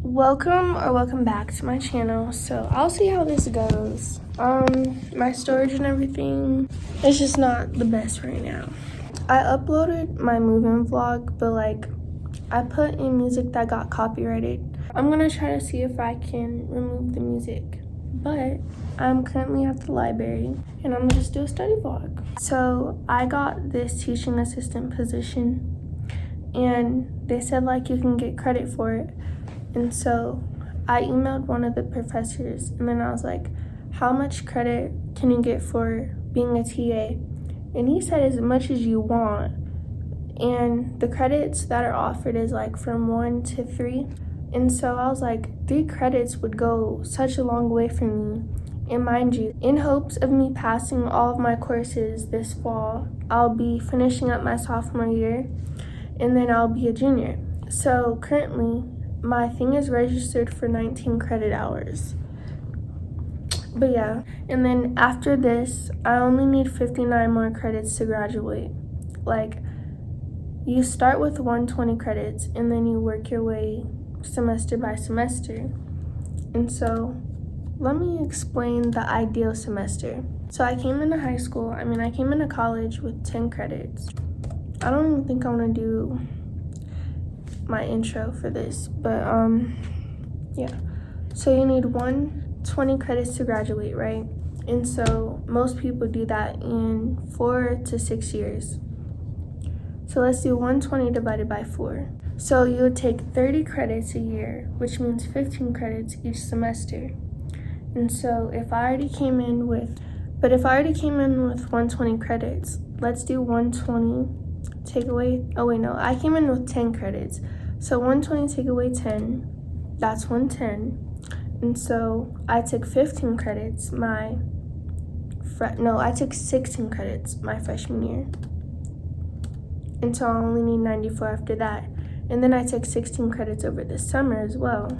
Welcome back to my channel. So I'll see how this goes. My storage and everything, it's just not the best right now. I uploaded my move-in vlog, but like I put in music that got copyrighted. I'm gonna try to see if I can remove the music, but I'm currently at the library and I'm gonna just do a study vlog. So I got this teaching assistant position and they said like you can get credit for it. And so I emailed one of the professors and then I was like, how much credit can you get for being a TA? And he said as much as you want. And the credits that are offered is like from 1 to 3. And so I was like, 3 credits would go such a long way for me. And mind you, in hopes of me passing all of my courses this fall, I'll be finishing up my sophomore year and then I'll be a junior. So currently, my thing is registered for 19 credit hours. But yeah, and then after this, I only need 59 more credits to graduate. Like, you start with 120 credits and then you work your way semester by semester. And so, let me explain the ideal semester. So I came into college with 10 credits. I don't even think I want to do my intro for this, but yeah. So you need 120 credits to graduate, right? And so most people do that in 4 to 6 years. So let's do 120 divided by 4. So you would take 30 credits a year, which means 15 credits each semester. And so if I already came in with 120 credits, let's do 120 take away, I came in with 10 credits. So 120 take away 10, that's 110. And so I took 15 credits I took 16 credits my freshman year. And so I only need 94 after that. And then I took 16 credits over the summer as well.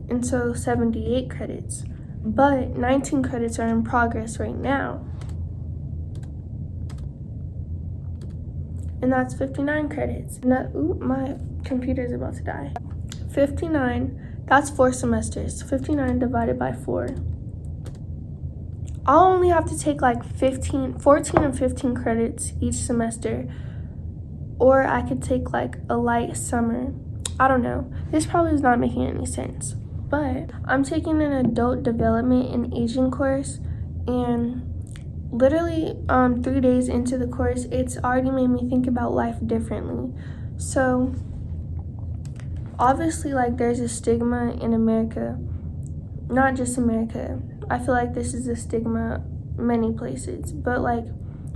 And so 78 credits. But 19 credits are in progress right now. And that's 59 credits. My computer's about to die. 59, that's 4 semesters. 59 divided by 4. I'll only have to take like 14 and 15 credits each semester. Or I could take like a light summer. I don't know. This probably is not making any sense. But I'm taking an adult development and aging course, and literally 3 days into the course, it's already made me think about life differently. So obviously, like, there's a stigma in America, not just America. I feel like this is a stigma many places, but like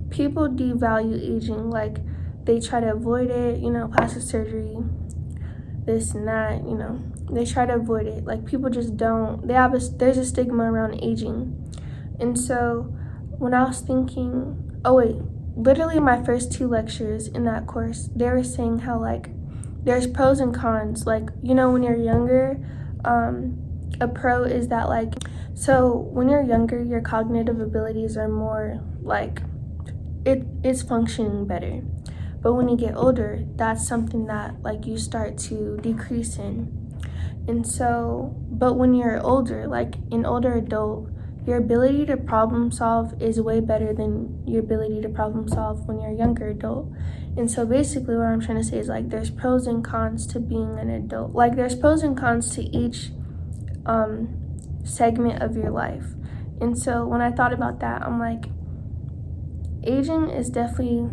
people devalue aging. Like they try to avoid it, plastic surgery, this and that, they try to avoid it. Like people just don't, there's a stigma around aging. And so when I was thinking, literally my first 2 lectures in that course, they were saying how like there's pros and cons. Like, when you're younger, a pro is that like, so when you're younger, your cognitive abilities are more like, it's functioning better. But when you get older, that's something that like you start to decrease in. And so, but when you're older, like an older adult, your ability to problem solve is way better than your ability to problem solve when you're a younger adult. And so basically what I'm trying to say is like there's pros and cons to being an adult. Like there's pros and cons to each segment of your life. And so when I thought about that, I'm like, aging is definitely,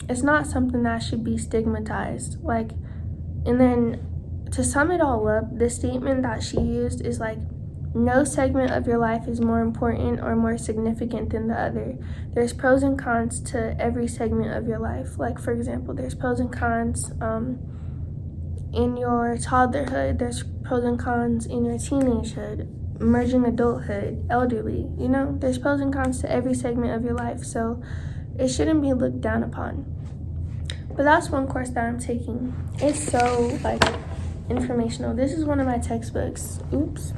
it's not something that should be stigmatized. Like, and then to sum it all up, the statement that she used is like, no segment of your life is more important or more significant than the other. There's pros and cons to every segment of your life. Like, for example, there's pros and cons in your toddlerhood. There's pros and cons in your teenagehood, emerging adulthood, elderly. There's pros and cons to every segment of your life. So it shouldn't be looked down upon. But that's one course that I'm taking. It's so, like, informational. This is one of my textbooks. Oops.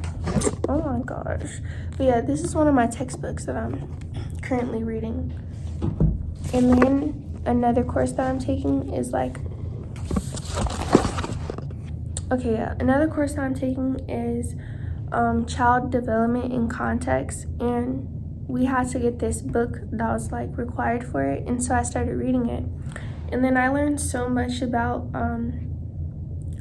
Oh my gosh. But yeah, this is one of my textbooks that I'm currently reading. And then another course that I'm taking is like Okay, yeah. Another course that I'm taking is child development in context, and we had to get this book that was like required for it, and so I started reading it, and then I learned so much about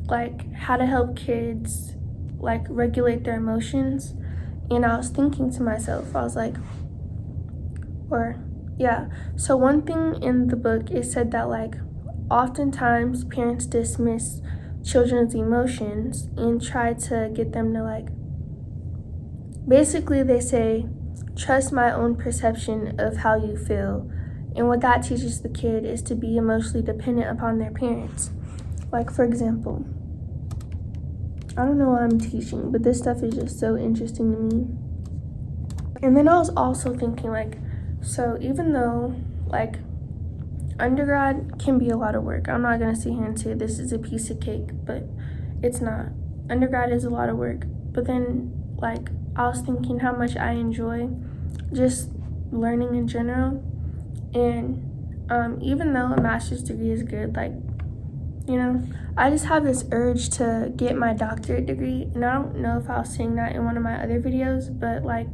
like how to help kids like regulate their emotions. And I was thinking to myself, I was like, so one thing in the book, it said that like oftentimes parents dismiss children's emotions and try to get them to like, basically they say, trust my own perception of how you feel. And what that teaches the kid is to be emotionally dependent upon their parents. Like, for example, I don't know what I'm teaching, but this stuff is just so interesting to me. And then I was also thinking, like, so even though, like, undergrad can be a lot of work, I'm not going to sit here and say this is a piece of cake, but it's not. Undergrad is a lot of work. But then, like, I was thinking how much I enjoy just learning in general. And even though a master's degree is good, like, you know, I just have this urge to get my doctorate degree. And I don't know if I was saying that in one of my other videos, but like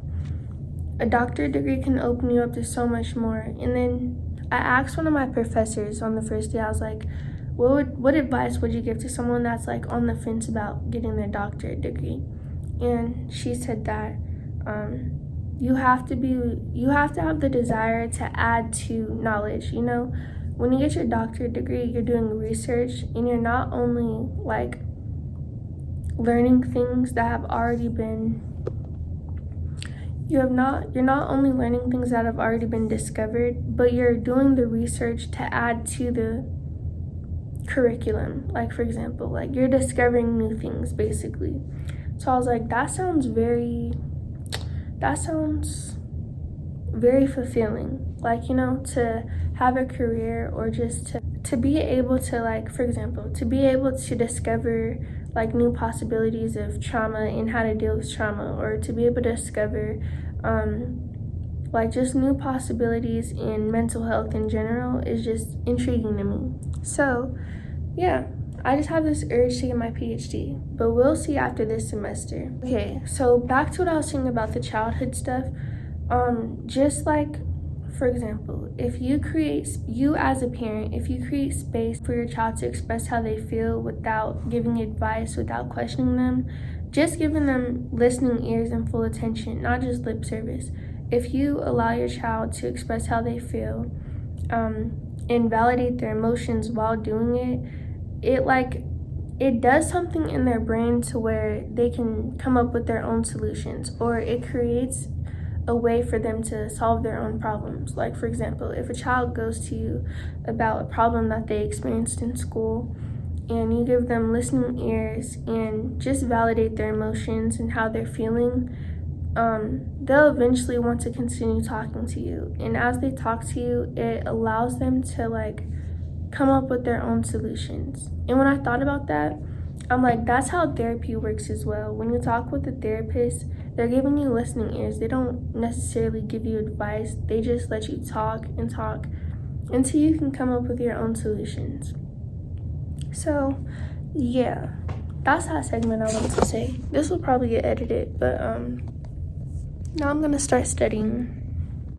a doctorate degree can open you up to so much more. And then I asked one of my professors on the first day, I was like, what advice would you give to someone that's like on the fence about getting their doctorate degree? And she said that you have to have the desire to add to knowledge. You know, when you get your doctorate degree, you're doing research, and you're not only like learning things that have already been you're not only learning things that have already been discovered, but you're doing the research to add to the curriculum. Like, for example, like you're discovering new things basically. So I was like, that sounds very fulfilling. Like, you know, to have a career, or just to be able to, like, for example, to be able to discover like new possibilities of trauma and how to deal with trauma, or to be able to discover like just new possibilities in mental health in general is just intriguing to me. So yeah, I just have this urge to get my PhD, but we'll see after this semester. Okay, so back to what I was saying about the childhood stuff. Just like, for example, if you as a parent, if you create space for your child to express how they feel without giving advice, without questioning them, just giving them listening ears and full attention, not just lip service. If you allow your child to express how they feel, and validate their emotions while doing it does something in their brain to where they can come up with their own solutions, or it creates a way for them to solve their own problems. Like, for example, if a child goes to you about a problem that they experienced in school, and you give them listening ears and just validate their emotions and how they're feeling, they'll eventually want to continue talking to you. And as they talk to you, it allows them to like come up with their own solutions. And when I thought about that, I'm like, that's how therapy works as well. When you talk with a therapist, they're giving you listening ears. They don't necessarily give you advice. They just let you talk and talk until you can come up with your own solutions. So yeah, that's that segment I wanted to say. This will probably get edited, but now I'm gonna start studying.